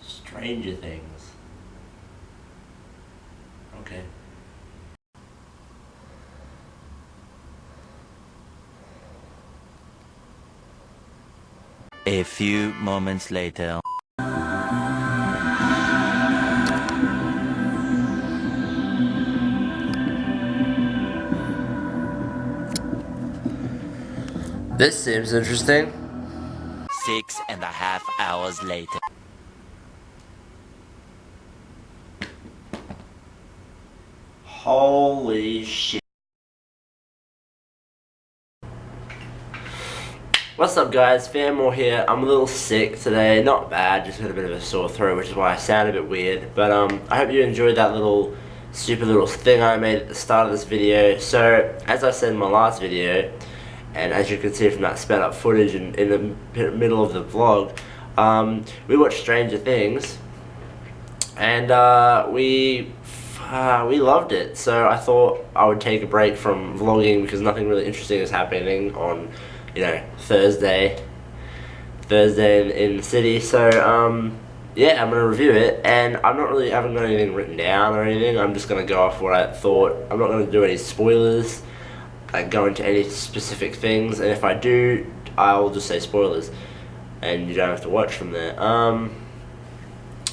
Stranger Things. Okay. A few moments later. This seems interesting. 6.5 hours later. Holy shit. What's up guys, FamMore here. I'm a little sick today, not bad, just got a bit of a sore throat, which is why I sound a bit weird. But I hope you enjoyed that super little thing I made at the start of this video. So, as I said in my last video, and as you can see from that sped up footage in the middle of the vlog, we watched Stranger Things, and we loved it. So I thought I would take a break from vlogging because nothing really interesting is happening on, you know, Thursday in the city. So yeah, I'm gonna review it, and I haven't got anything written down or anything. I'm just gonna go off what I thought. I'm not gonna do any spoilers, like go into any specific things, and if I do, I'll just say spoilers, and you don't have to watch from there.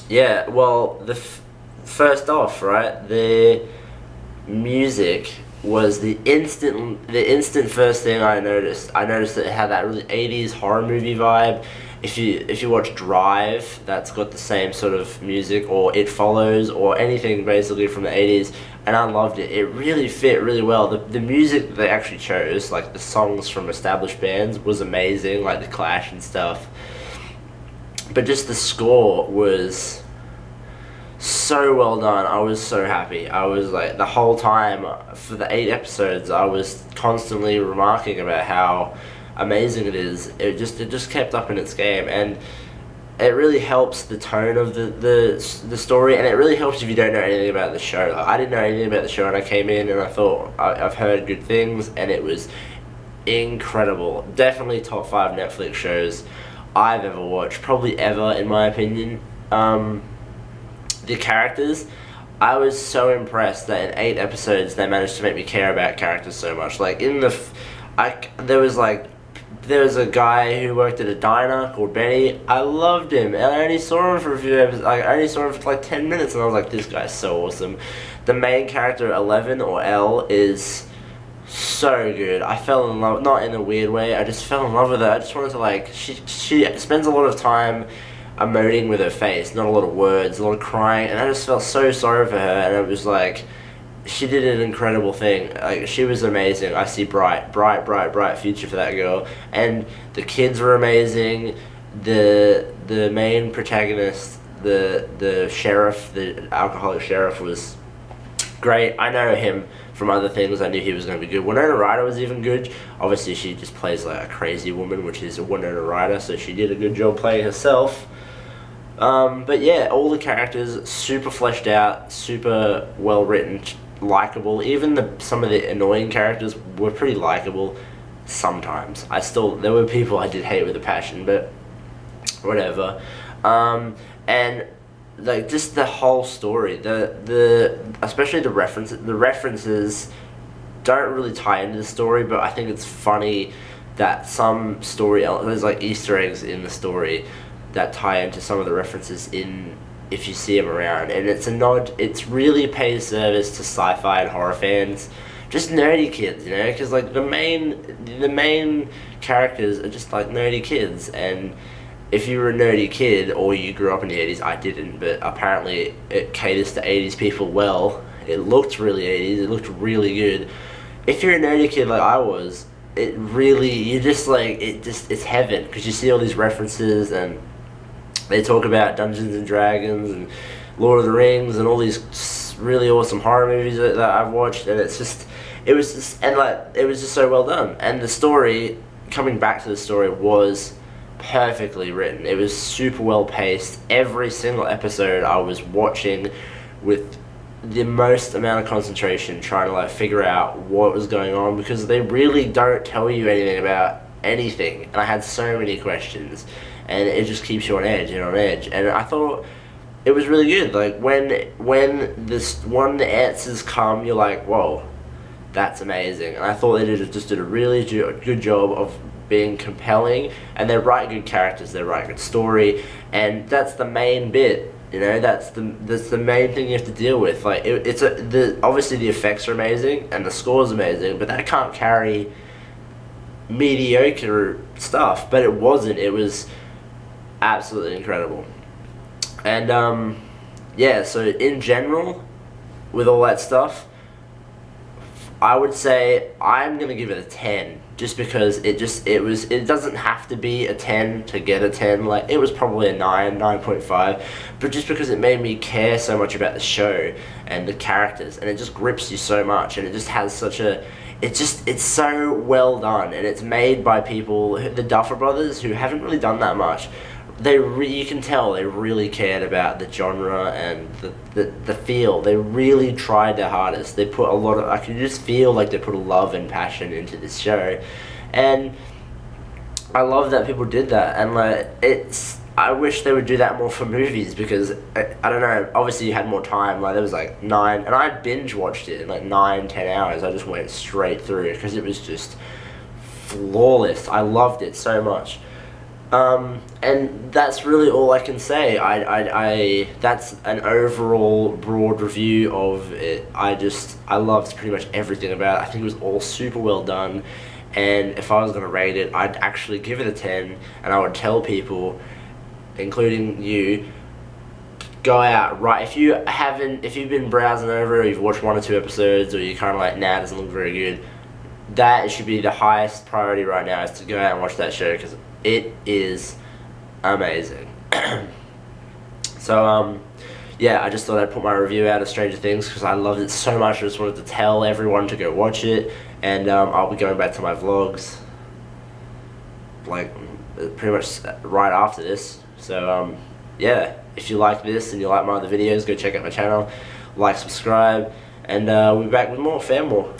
Yeah, well, first off, right, the music was the instant first thing I noticed. I noticed that it had that really 80s horror movie vibe. If you watch Drive, that's got the same sort of music, or It Follows, or anything basically from the 80s, and I loved it. It really fit really well. The music that they actually chose, like the songs from established bands, was amazing, like The Clash and stuff. But just the score was so well done. I was so happy. I was like, the whole time for the 8 episodes, I was constantly remarking about how amazing it is. It just kept up in its game, and it really helps the tone of the story, and it really helps if you don't know anything about the show. Like, I didn't know anything about the show, and I came in and I thought I've heard good things, and it was incredible. Definitely top 5 Netflix shows I've ever watched, probably ever, in my opinion. The characters, I was so impressed that in 8 episodes they managed to make me care about characters so much. Like in there was a guy who worked at a diner called Benny. I loved him, and I only saw him for a few episodes. I only saw him for like 10 minutes, and I was like, this guy's so awesome. The main character, 11, or Elle, is so good. I fell in love, not in a weird way, I just fell in love with her. I just wanted to, like, she spends a lot of time emoting with her face, not a lot of words, a lot of crying, and I just felt so sorry for her, and it was like, she did an incredible thing. Like, she was amazing. I see bright future for that girl, and the kids were amazing. The main protagonist, the sheriff, the alcoholic sheriff, was great. I know him from other things. I knew he was going to be good. Winona Ryder was even good. Obviously, she just plays like a crazy woman, which is a Winona Ryder, so she did a good job playing herself. But yeah, all the characters super fleshed out, super well written, likable. Even some of the annoying characters were pretty likable sometimes. There were people I did hate with a passion, but whatever. And like, just the whole story, especially the references don't really tie into the story, but I think it's funny that some there's like Easter eggs in the story that tie into some of the references if you see them around, and it's a nod. It's really pays service to sci-fi and horror fans, just nerdy kids, you know, because like the main characters are just like nerdy kids, and if you were a nerdy kid or you grew up in the 80s, I didn't, but apparently it caters to 80s people well. It looked really 80s, it looked really good. If you're a nerdy kid like I was, it's heaven, because you see all these references, and they talk about Dungeons and Dragons and Lord of the Rings and all these really awesome horror movies that I've watched, and it was just so well done. And the story, coming back to the story, was perfectly written. It was super well paced. Every single episode I was watching with the most amount of concentration, trying to like figure out what was going on, because they really don't tell you anything about anything, and I had so many questions, and it just keeps you on edge and on edge. And I thought it was really good. Like when the answers come, you're like, whoa, that's amazing. And I thought they just did a really good job of being compelling, and they write good characters, they write good story, and that's the main bit. You know, that's the main thing you have to deal with. Like obviously the effects are amazing and the score's amazing, but that can't carry mediocre stuff. But it wasn't. It was absolutely incredible. And yeah. So in general, with all that stuff, I would say I'm gonna give it a 10, just because it doesn't have to be a 10 to get a 10. Like, it was probably a 9.5, but just because it made me care so much about the show and the characters, and it just grips you so much, and it just has such a, it's so well done, and it's made by people, the Duffer Brothers, who haven't really done that much. You can tell they really cared about the genre and the feel. They really tried their hardest. They put a lot of, I can just feel like they put a love and passion into this show, and I love that people did that. And like, I wish they would do that more for movies, because I don't know, obviously you had more time. Like, there was like 9, and I binge watched it in like 9-10 hours. I just went straight through it because it was just flawless. I loved it so much. And that's really all I can say. That's an overall broad review of it. I loved pretty much everything about it. I think it was all super well done, and if I was gonna rate it, I'd actually give it a 10, and I would tell people, including you, go out, right, if you've been browsing over, or you've watched 1 or 2 episodes, or you're kind of like, nah, it doesn't look very good, that should be the highest priority right now, is to go out and watch that show, because it is amazing. So, yeah, I just thought I'd put my review out of Stranger Things, because I loved it so much. I just wanted to tell everyone to go watch it, and I'll be going back to my vlogs, like, pretty much right after this. So, yeah, if you like this and you like my other videos, go check out my channel, like, subscribe, and we'll be back with more FamMore.